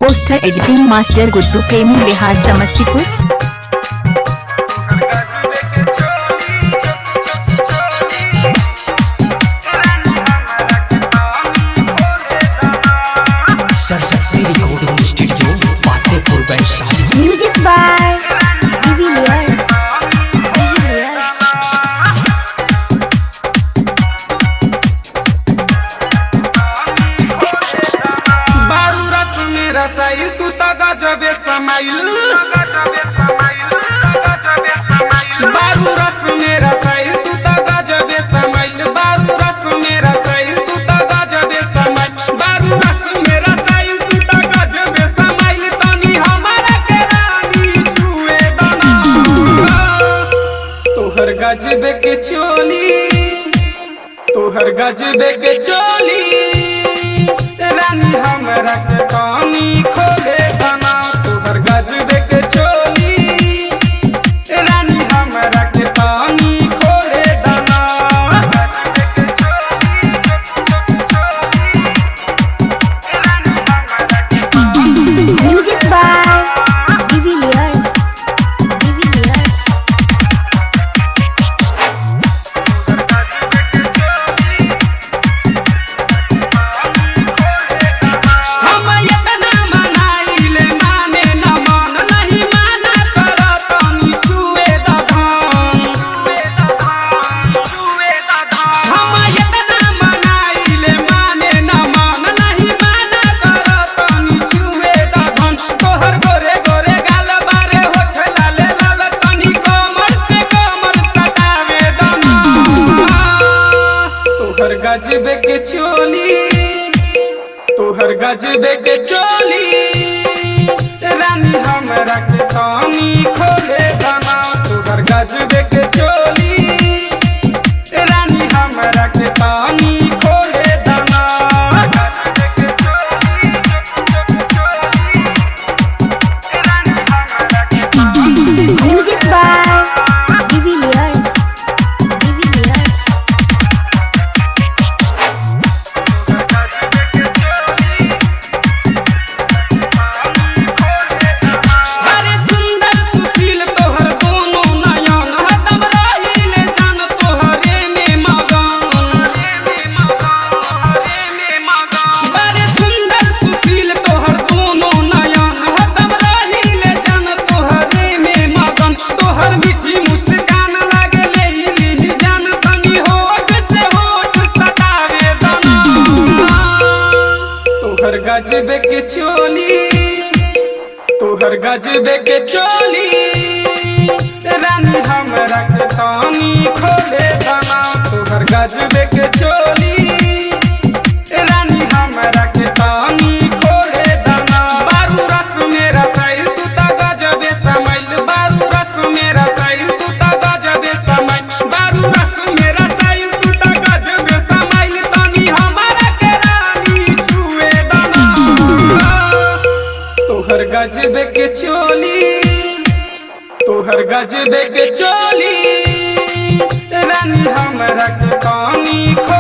Poster editing master Guddu Premi Bihar Samastipur. Saraswati recording studio Fatehpur Vaishali. Music by De Villiers. बारू रस में रसाइल तू तो गजबे समाइल। बारू रस में रसाइल तू तो गजबे समाइल। बारू रस में रसाइल तू तो गजबे समाइल। बारू रस में रसाइल तू तो गजबे समाइल। तनी हमारा के रानी छुए बना तोहर गजबे के चोली, तोहर गजबे के चोली रानी हमरा के पानी खोले बना। तोहर गजबे के चोली रानी हमरा के पानी खोले बना। Music by De Villiers. हम इतना मनाइले माने न मन नहीं माना कर तनी छुए दधान। हम इतना मनाइले माने न मन नहीं माना कर तनी छुए दधान। तोहर गोरे गोरे गाल बारे होठ लाले लाल तनी कमर से कमर सटावे दना। तोहर गजबे के चोली, तोहर गजबे के चोली रानी हमरा के पानी खोले बना। तोहर गजबे के चोली रानी हमरा के पानी खोले बना। Music by De Villiers. अरे सुंदर सुशील तोहर दोनों नयन हरदम रहिले जान तोहरे में मगन। अरे सुंदर सुशील तोहर दोनों नयन हरदम रहिले जान तोहरे में मगन। तोहर मीठी मुस्कान लागे लेहिली जान तनी होठ से होठ सटावे दना। तोहर गजबे के चोली, तोहर गजबे के चोली रानी हमरा के पानी खोले बना। तोहर गजबे के चोली रानी हमरा के पानी खोले बना। बारू रस में रसाइल तू तो गजबे समाइल। बारू रस में रसाइल तू तो गजबे समाइल। बारू रस में रसाइल तू तो गजबे समाइल। तनी हमारा के रानी छुए बना। तोहर गजबे के चोली, तोहर गजबे के चोली रानी हमरा के पानी खो